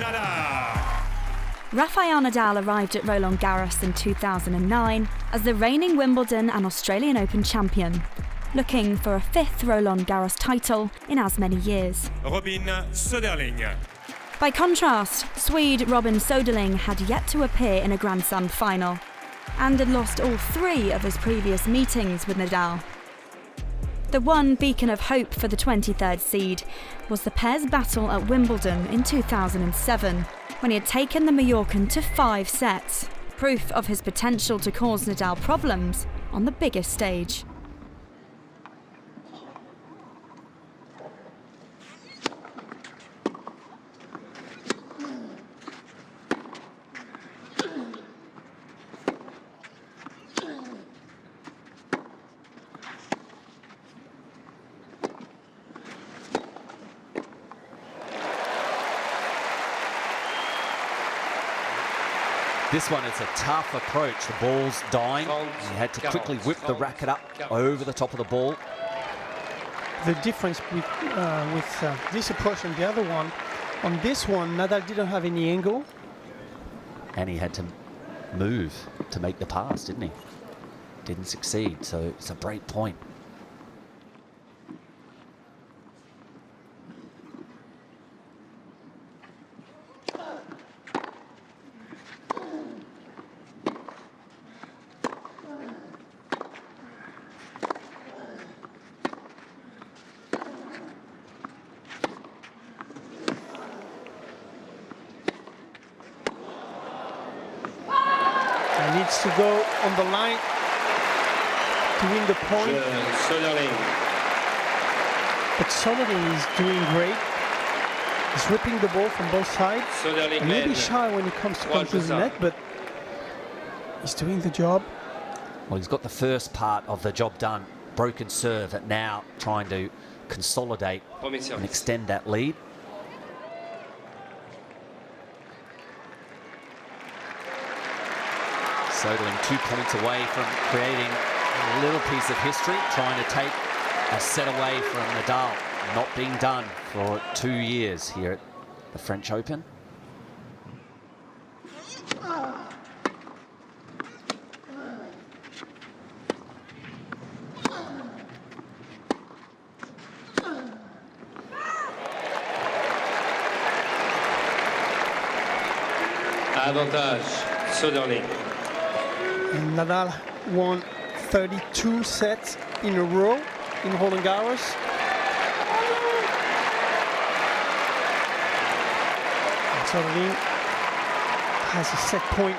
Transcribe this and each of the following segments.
Nadal. Rafael Nadal arrived at Roland Garros in 2009 as the reigning Wimbledon and Australian Open champion, looking for a fifth Roland Garros title in as many years. Robin Söderling. By contrast, Swede Robin Söderling had yet to appear in a Grand Slam final and had lost all three of his previous meetings with Nadal. The one beacon of hope for the 23rd seed was the pair's battle at Wimbledon in 2007, when he had taken the Mallorcan to 5 sets, proof of his potential to cause Nadal problems on the biggest stage. This one is a tough approach. The ball's dying. He had to quickly whip the racket up over the top of the ball. The difference with this approach and the other one, on this one, Nadal didn't have any angle. And he had to move to make the pass, didn't he? Didn't succeed, so it's a break point. Needs to go on the line to win the point. Soderling. But Soderling is doing great. He's ripping the ball from both sides. Soderling A little bit shy when it comes to come to the net, but he's doing the job. Well, he's got the first part of the job done. Broken serve, and now trying to consolidate and extend that lead. Soderling 2 points away from creating a little piece of history, trying to take a set away from Nadal. Not being done for 2 years here at the French Open. Avantage, Soderling. And Nadal won 32 sets in a row in Roland Garros. And Soderling has a set point.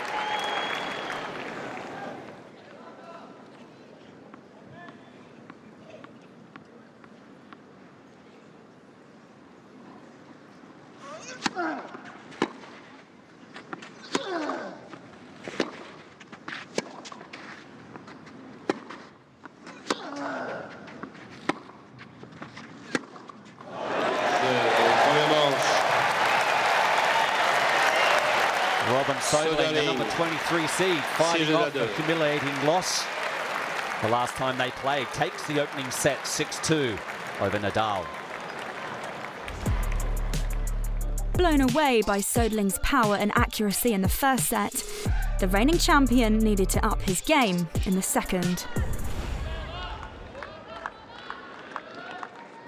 Robin Söderling, the number 23 seed, fighting off a humiliating loss. The last time they played, takes the opening set 6-2 over Nadal. Blown away by Söderling's power and accuracy in the first set, the reigning champion needed to up his game in the second.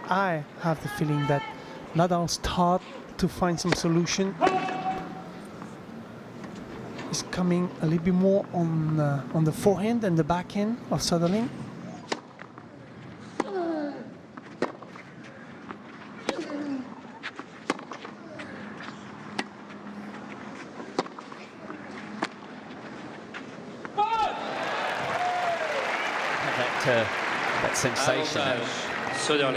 I have the feeling that Nadal start to find some solution. He's coming a little bit more on the forehand and the backhand of Soderling. That sensation.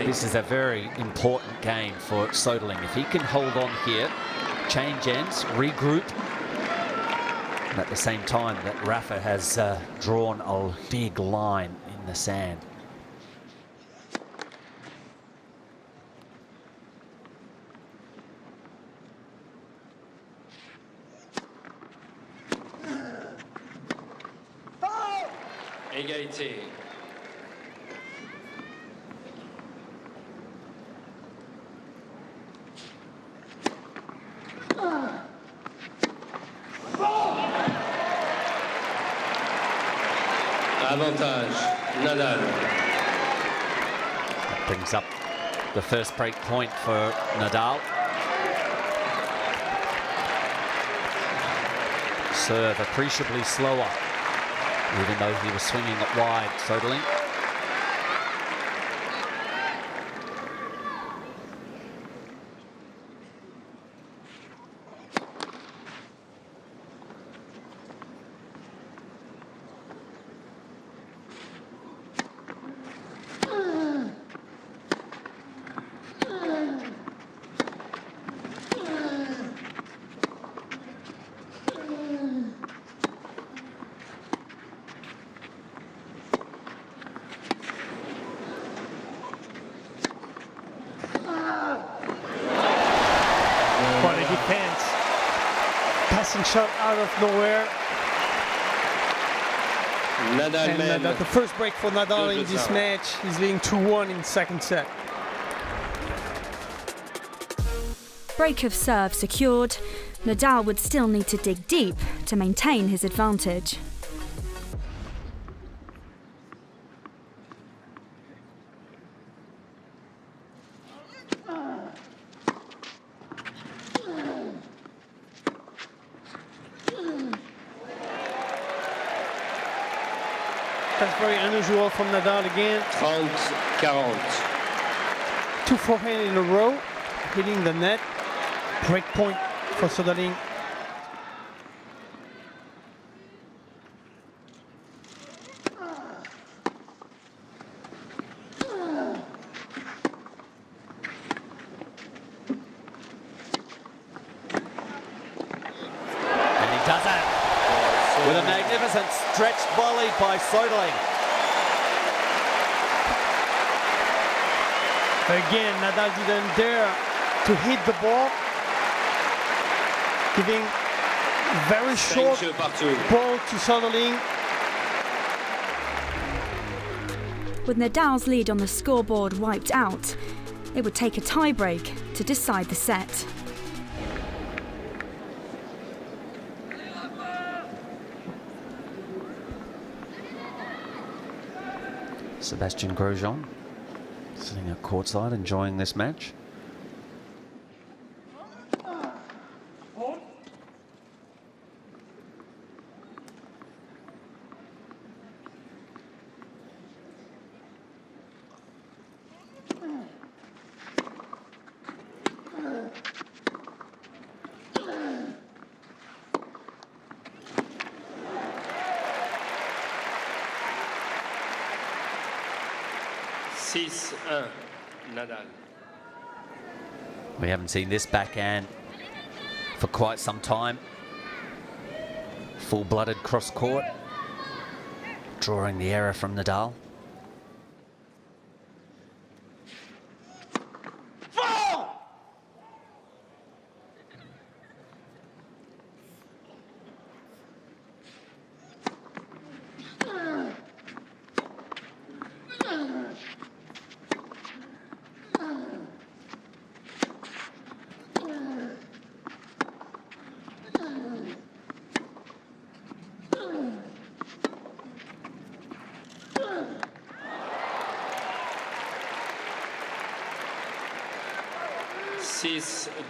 This is a very important game for Soderling. If he can hold on here, change ends, regroup, and at the same time that Rafa has drawn a big line in the sand. Égalité. Avantage, Nadal. That brings up the first break point for Nadal. Serve appreciably slower, even though he was swinging it wide, Soderling. Passing shot out of nowhere. Nadal and the first break for Nadal in this match. He's leading 2-1 in the second set. Break of serve secured, Nadal would still need to dig deep to maintain his advantage. That's very unusual from Nadal again. 30-40. 2 forehand in a row, hitting the net. Break point for Soderling. And he does it with a magnificent stretched volley by Soderling. Again, Nadal didn't dare to hit the ball, giving very short ball to Soderling. With Nadal's lead on the scoreboard wiped out, it would take a tie-break to decide the set. Sebastian Grosjean sitting at courtside enjoying this match. Nadal. We haven't seen this backhand for quite some time. Full-blooded cross-court, drawing the error from Nadal.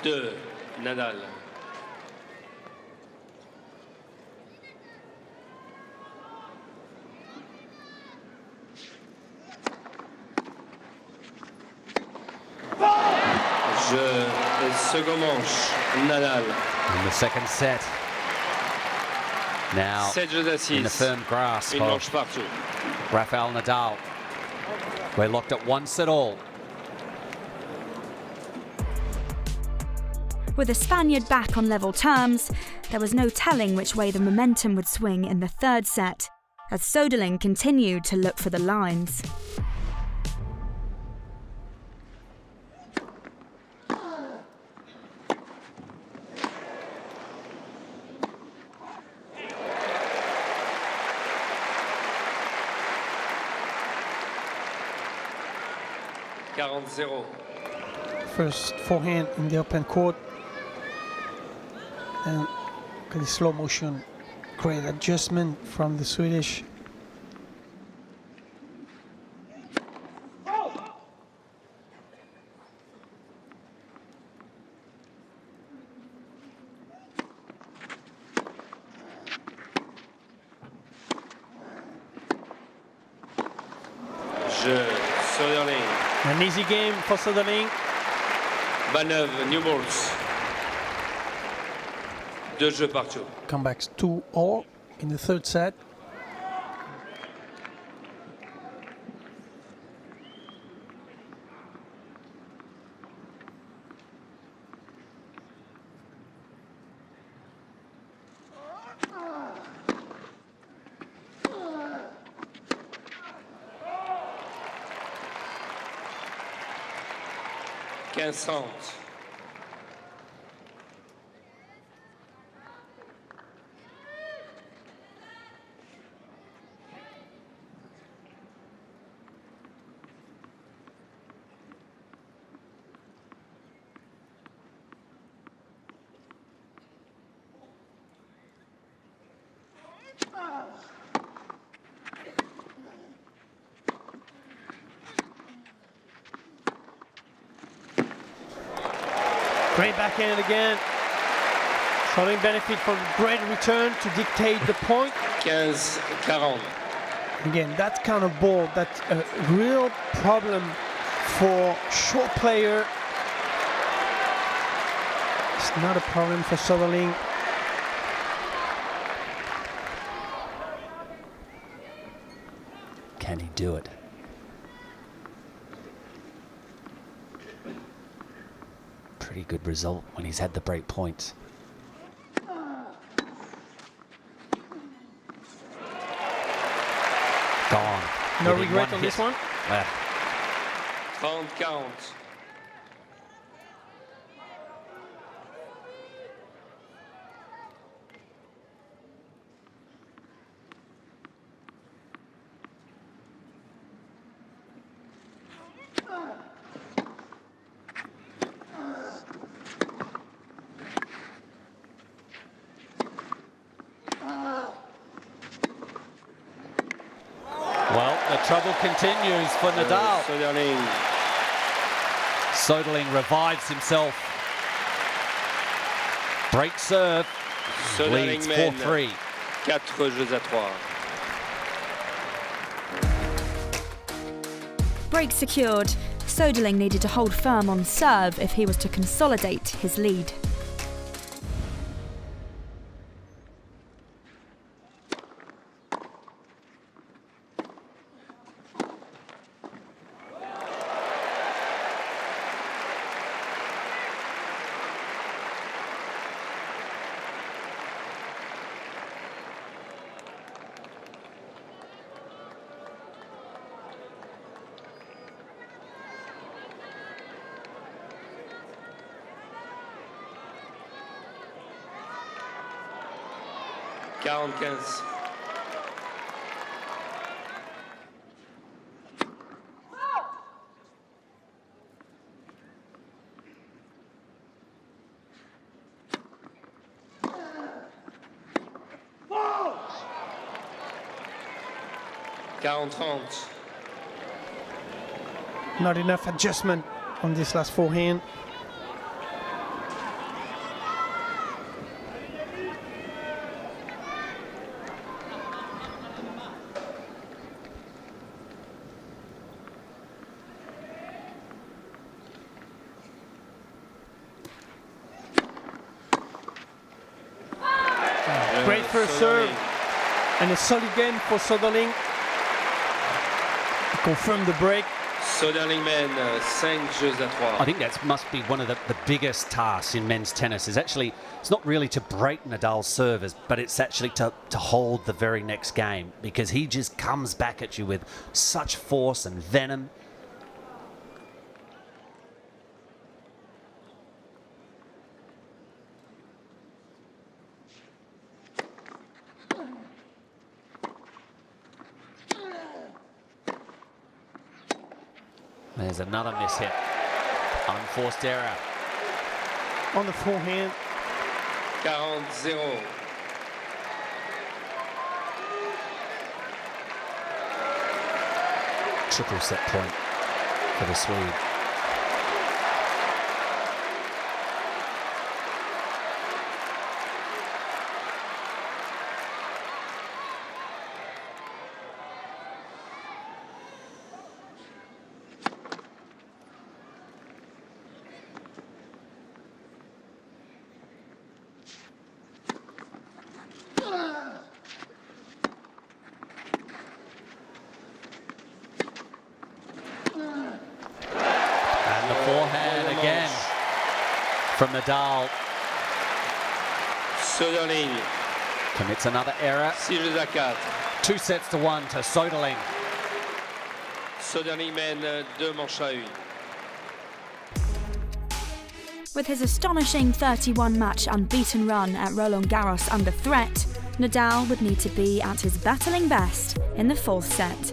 De Nadal. Second manche, Nadal. In the second set. Now in the firm grasp of Rafael Nadal. We're locked at 1-all. With the Spaniard back on level terms, there was no telling which way the momentum would swing in the third set, as Soderling continued to look for the lines. First forehand in the open court. And look at the slow motion, great adjustment from the Swedish. jeu, Soderling. An easy game for Soderling. 29, new balls. 2 jeux partout. Comebacks 2-all in the third set. Quinze-30. Great backhand again. Soderling benefit from great return to dictate the point. 15-40. Again, that kind of ball, that's a real problem for short player. It's not a problem for Soderling. Can he do it? Pretty good result when he's had the break points. Gone. No Within regret one on hit. this one? 30-40. Well, the trouble continues for Nadal. Soderling. Soderling revives himself. Break serve. Leads Soderling mène 4-3. 4 jeux à 3. Break secured. Soderling needed to hold firm on serve if he was to consolidate his lead. Quarante-quinze. Quarante-trente. Not enough adjustment on this last forehand. Great first serve and a solid game for Soderling. Confirm the break. Soderling mène 5 jeux à 3. I think that must be one of the biggest tasks in men's tennis is actually, it's not really to break Nadal's servers, but it's actually to hold the very next game because he just comes back at you with such force and venom. There's another mishit. Unforced error. On the forehand. 40-0. Triple set point for the Swede. from Nadal. Soderling. Commits another error. 6-4. 2 sets to 1 to Soderling. Soderling mène 2 manches à 1. With his astonishing 31-match unbeaten run at Roland Garros under threat, Nadal would need to be at his battling best in the 4th set.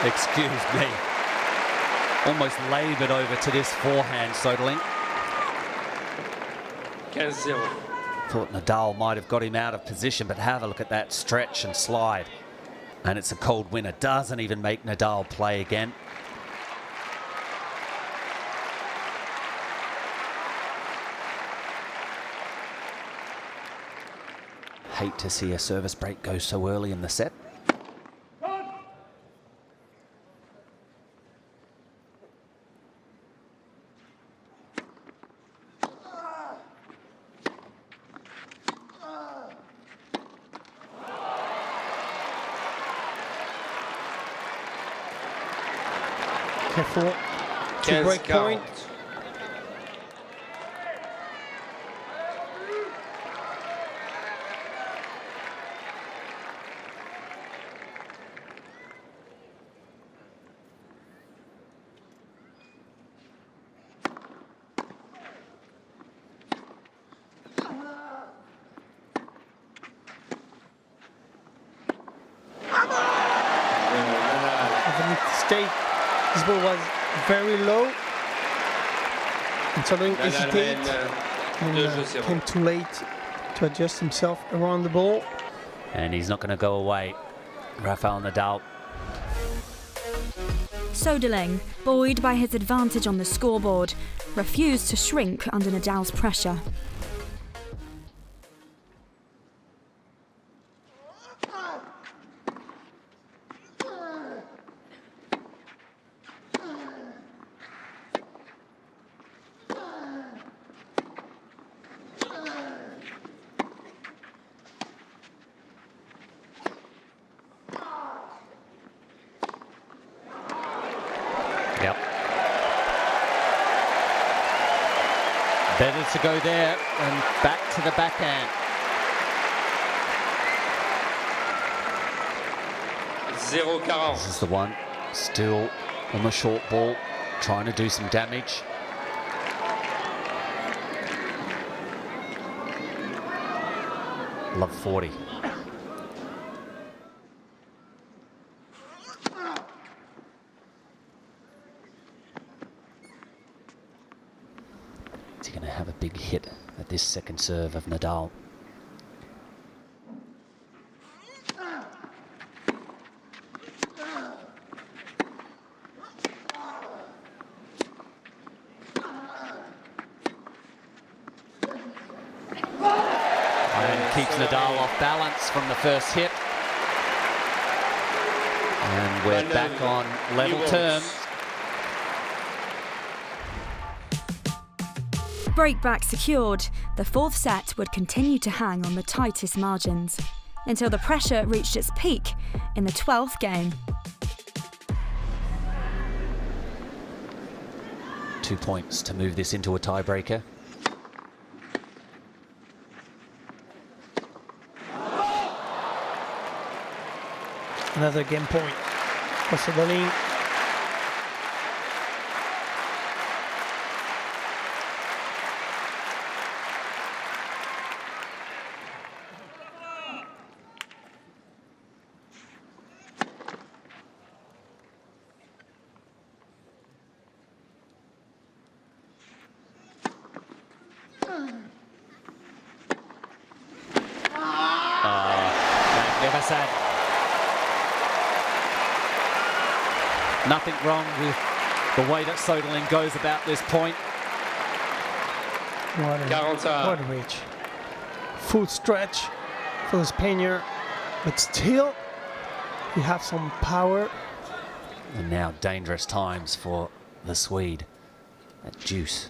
Excuse me. Almost laboured over to this forehand, Soderling. 15-0. Thought Nadal might have got him out of position, but have a look at that stretch and slide. And it's a cold winner. Doesn't even make Nadal play again. Hate to see a service break go so early in the set. Careful. To break point. This ball was very low, and Soderling hesitated and came too late to adjust himself around the ball. And he's not going to go away. Rafael Nadal. Soderling, buoyed by his advantage on the scoreboard, refused to shrink under Nadal's pressure. Yep. Better to go there and back to the backhand. 0-40. This is the one, still on the short ball, trying to do some damage. Love 40. Is he going to have a big hit at this second serve of Nadal? And keeps Nadal off balance from the first hit. And we're back on level terms. Breakback secured, the 4th set would continue to hang on the tightest margins, until the pressure reached its peak in the 12th game. 2 points to move this into a tiebreaker. Another game point for Soderling. Magnificent. Nothing wrong with the way that Soderling goes about this point. What a reach. Full stretch for the Spaniard, but still you have some power. And now dangerous times for the Swede. That juice.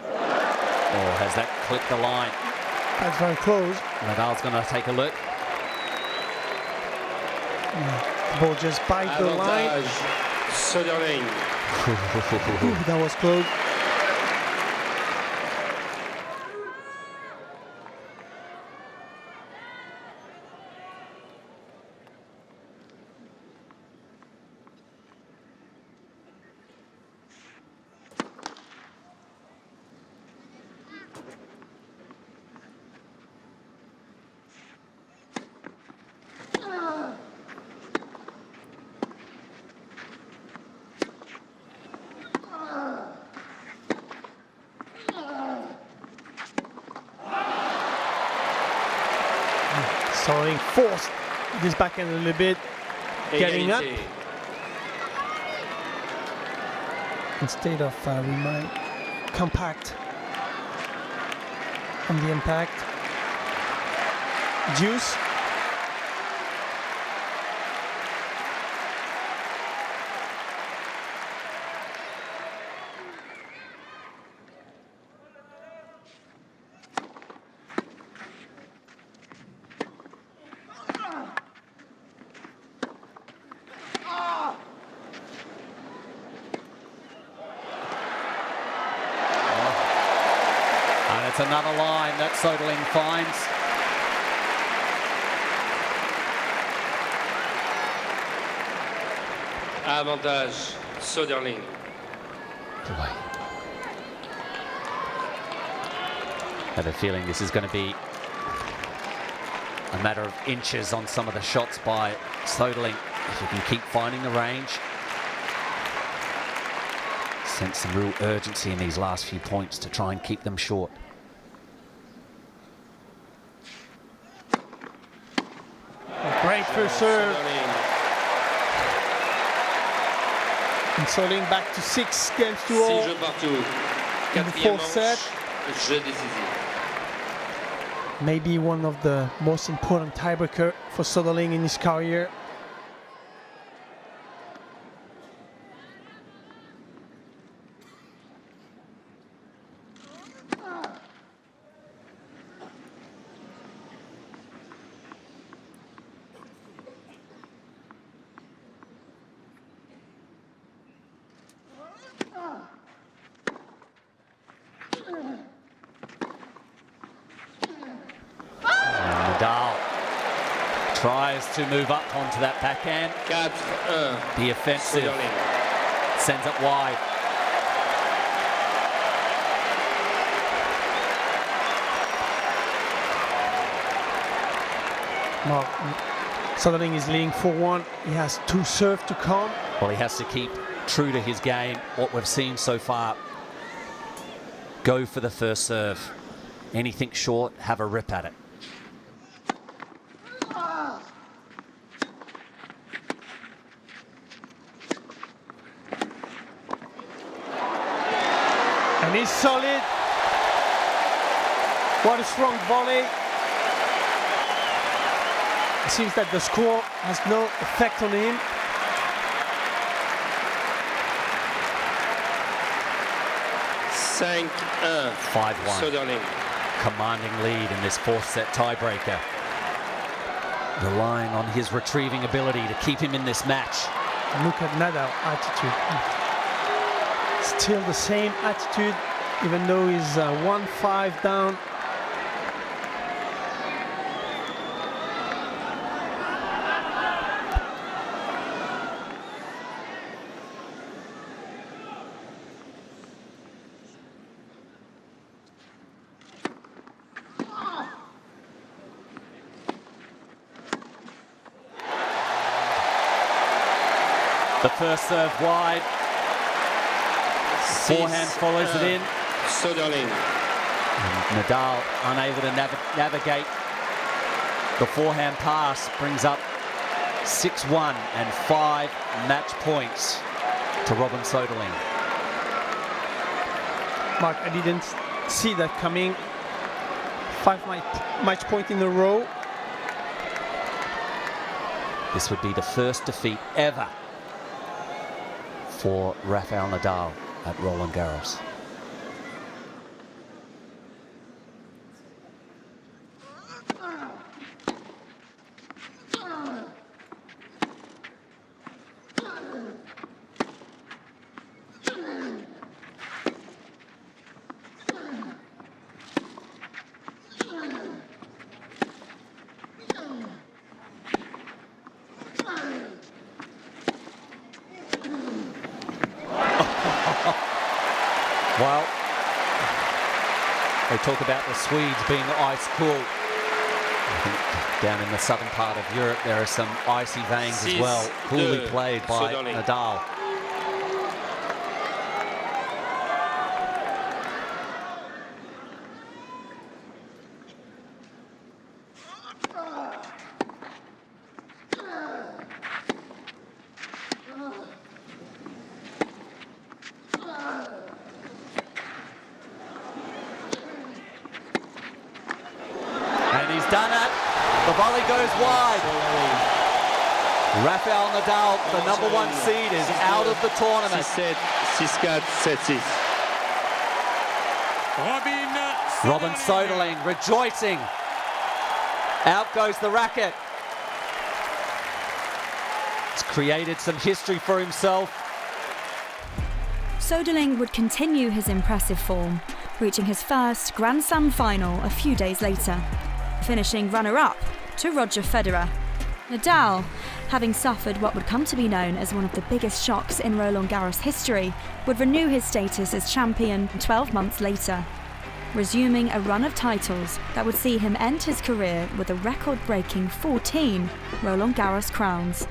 Oh, has that clipped the line? That's very close. Nadal's going to take a look. Yeah. The ball just bites the line. Soderling. Ooh, that was close. Söderling forced this backhand a little bit, getting up. Instead of remain compact on the impact. Juice. It's another line that Soderling finds. Avantage, Soderling. Boy. I have a feeling this is going to be a matter of inches on some of the shots by Soderling. If he can keep finding the range. Sense some real urgency in these last few points to try and keep them short. Great first serve. And Soderling back to 6 games to all in the fourth set. Maybe one of the most important tiebreaker for Soderling in his career. Nadal tries to move up onto that backhand. 4-1. The offensive sends it wide. Mark, Soderling is leading 4-1. He has 2 serves to come. Well, he has to keep true to his game. What we've seen so far, go for the first serve. Anything short, have a rip at it. And he's solid. What a strong volley. It seems that the score has no effect on him. Cinq, 5-1. Soderling. Commanding lead in this fourth set tiebreaker. Relying on his retrieving ability to keep him in this match. Look at Nadal attitude. Still the same attitude, even though he's 1-5 down. The first serve wide. Forehand follows it in. Soderling. And Nadal unable to navigate the forehand pass, brings up 6-1 and 5 match points to Robin Söderling. Mark, I didn't see that coming. 5 match point in a row. This would be the first defeat ever for Rafael Nadal at Roland Garros. Well, they talk about the Swedes being ice cool. I think down in the southern part of Europe there are some icy veins as well, coolly played by Nadal. And he's done it. The volley goes wide. Rafael Nadal, the number one seed, is out of the tournament. 6-7, 6-4, 7-6. Robin Söderling rejoicing. Out goes the racket. He's created some history for himself. Söderling would continue his impressive form, reaching his first Grand Slam final a few days later, finishing runner-up to Roger Federer. Nadal, having suffered what would come to be known as one of the biggest shocks in Roland Garros history, would renew his status as champion 12 months later, resuming a run of titles that would see him end his career with a record-breaking 14 Roland Garros crowns.